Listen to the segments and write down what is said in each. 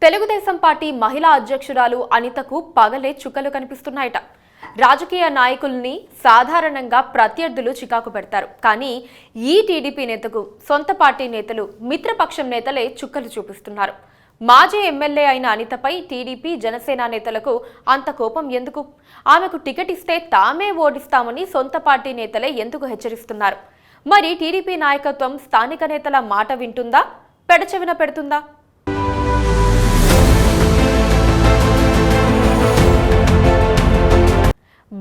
Telugu Desam party మహిళా అధ్యక్షురాలు అనితకు పగలే చుక్కలు కనిపిస్తున్నాయట. రాజకీయ నాయకుల్ని సాధారణంగా ప్రత్యర్థులు చికాకు పెడతారు. కానీ ఈ టీడీపీ నేతకు సొంత పార్టీ నేతలు, మిత్రపక్షం నేతలే చుక్కలు చూపిస్తున్నారు. మాజీ ఎమ్మెల్యే అయిన అనితపై టీడీపీ, జనసేన నేతలకు అంత కోపం ఎందుకు? ఆమెకు టికెట్ ఇస్తే తామే ఓడిస్తామని సొంత పార్టీ నేతలే ఎందుకు హెచ్చరిస్తున్నారు? మరి టీడీపీ నాయకత్వం స్థానిక నేతల మాట వింటుందా, పెడచెవిన పెడుతుందా?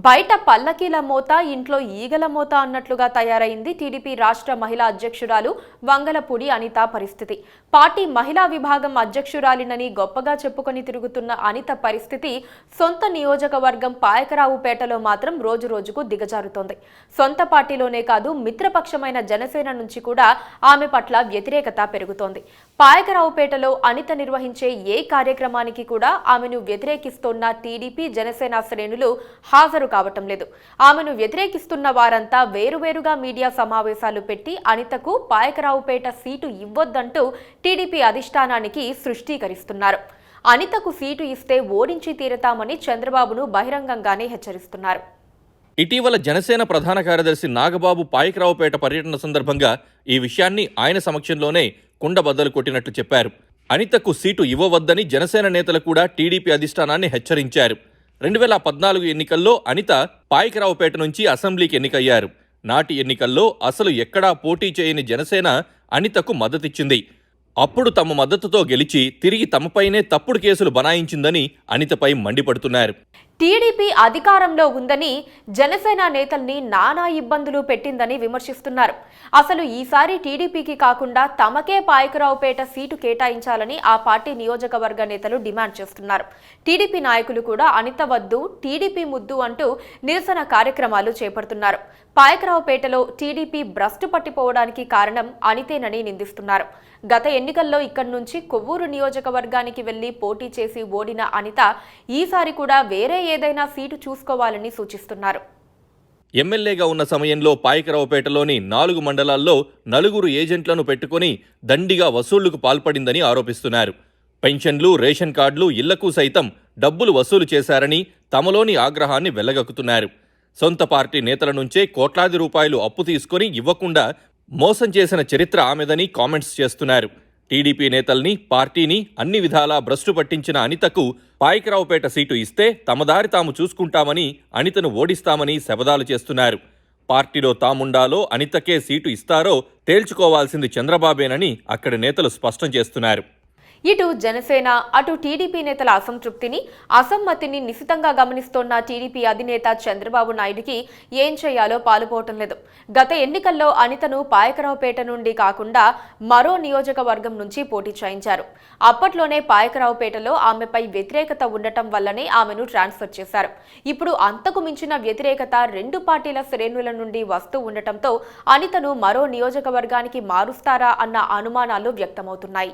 బయట పల్లకీల మోత, ఇంట్లో ఈగల మోత అన్నట్లుగా తయారైంది టీడీపీ రాష్ట్ర మహిళా అధ్యక్షురాలు వంగలపూడి అనిత పరిస్థితి. పార్టీ మహిళా విభాగం అధ్యక్షురాలినని గొప్పగా చెప్పుకొని తిరుగుతున్న అనిత పరిస్థితి సొంత నియోజకవర్గం పాయకరావుపేటలో మాత్రం రోజు రోజుకు దిగజారుతోంది. సొంత పార్టీలోనే కాదు, మిత్రపక్షమైన జనసేన నుంచి కూడా ఆమె పట్ల వ్యతిరేకత పెరుగుతోంది. పాయకరావుపేటలో అనిత నిర్వహించే ఏ కార్యక్రమానికి కూడా ఆమెను వ్యతిరేకిస్తోన్న టీడీపీ, జనసేన శ్రేణులు హాజరు కావటం లేదు. ఆమెను వ్యతిరేకిస్తున్న వారంతా వేరువేరుగా మీడియా సమావేశాలు పెట్టి అనితకు పాయకరావుపేట సీటు ఇవ్వొద్దంటూ టీడీపీ అధిష్టానానికి సృష్టీకరిస్తున్నారు. అనితకు సీటు ఇస్తే ఓడించి తీరతామని చంద్రబాబును బహిరంగంగానే హెచ్చరిస్తున్నారు. ఇటీవల జనసేన ప్రధాన కార్యదర్శి నాగబాబు పాయకరావుపేట పర్యటన సందర్భంగా ఈ విషయాన్ని ఆయన సమక్షంలోనే కుండబద్దలు కొట్టినట్లు చెప్పారు. అనితకు సీటు ఇవ్వవద్దని జనసేన నేతలు కూడా టీడీపీ అధిష్టానాన్ని హెచ్చరించారు. 2014 ఎన్నికల్లో అనిత పాయకరావుపేట నుంచి అసెంబ్లీకి ఎన్నికయ్యారు. నాటి ఎన్నికల్లో అసలు ఎక్కడా పోటీ చేయని జనసేన అనితకు మద్దతిచ్చింది. అప్పుడు తమ మద్దతుతో గెలిచి తిరిగి తమపైనే తప్పుడు కేసులు బనాయించిందని అనితపై మండిపడుతున్నారు. టీడీపీ అధికారంలో ఉందని జనసేన నేతల్ని నానా ఇబ్బందులు పెట్టిందని విమర్శిస్తున్నారు. అసలు ఈసారి టీడీపీకి కాకుండా తమకే పాయకరావుపేట సీటు కేటాయించాలని ఆ పార్టీ నియోజకవర్గ నేతలు డిమాండ్ చేస్తున్నారు. టీడీపీ నాయకులు కూడా అనిత వద్దు, టీడీపీ ముద్దు అంటూ నిరసన కార్యక్రమాలు చేపడుతున్నారు. పాయకరావుపేటలో టీడీపీ భ్రష్టు పట్టిపోవడానికి కారణం అనితేనని నిందిస్తున్నారు. గత ఎన్నికల్లో ఇక్కడి నుంచి కొవ్వూరు నియోజకవర్గానికి వెళ్లి పోటీ చేసి ఓడిన అనిత ఈసారి కూడా వేరే ఏదైనా సీటు చూసుకోవాలని సూచిస్తున్నారు. ఎమ్మెల్యేగా ఉన్న సమయంలో పాయకరావుపేటలోని 4 మండలాల్లో 4 ఏజెంట్లను పెట్టుకుని దండిగా వసూళ్లకు పాల్పడిందని ఆరోపిస్తున్నారు. పెన్షన్లు, రేషన్ కార్డులు, ఇళ్లకు సైతం డబ్బులు వసూలు చేశారని తమలోని ఆగ్రహాన్ని వెళ్లగక్కుతున్నారు. సొంత పార్టీ నేతల నుంచే కోట్లాది రూపాయలు అప్పు తీసుకుని ఇవ్వకుండా మోసం చేసిన చరిత్ర ఆమెదని కామెంట్స్ చేస్తున్నారు. టీడీపీ నేతల్ని, పార్టీని అన్ని విధాలా భ్రష్టు పట్టించిన అనితకు పాయకరావుపేట సీటు ఇస్తే తమ దారి తాము చూసుకుంటామని, అనితను ఓడిస్తామని శపథాలు చేస్తున్నారు. పార్టీలో తాముండాలో, అనితకే సీటు ఇస్తారో తేల్చుకోవాల్సింది చంద్రబాబేనని అక్కడి నేతలు స్పష్టం చేస్తున్నారు. ఇటు జనసేన, అటు టీడీపీ నేతల అసంతృప్తిని, అసమ్మతిని నిశితంగా గమనిస్తోన్న టీడీపీ అధినేత చంద్రబాబు నాయుడుకి ఏం చేయాలో పాలుపోవటం లేదు. గత ఎన్నికల్లో అనితను పాయకరావుపేట నుండి కాకుండా మరో నియోజకవర్గం నుంచి పోటీ చేయించారు. అప్పట్లోనే పాయకరావుపేటలో ఆమెపై వ్యతిరేకత ఉండటం వల్లనే ఆమెను ట్రాన్స్ఫర్ చేశారు. ఇప్పుడు అంతకు మించిన వ్యతిరేకత 2 పార్టీల శ్రేణుల నుండి వస్తూ ఉండటంతో అనితను మరో నియోజకవర్గానికి మారుస్తారా అన్న అనుమానాలు వ్యక్తమవుతున్నాయి.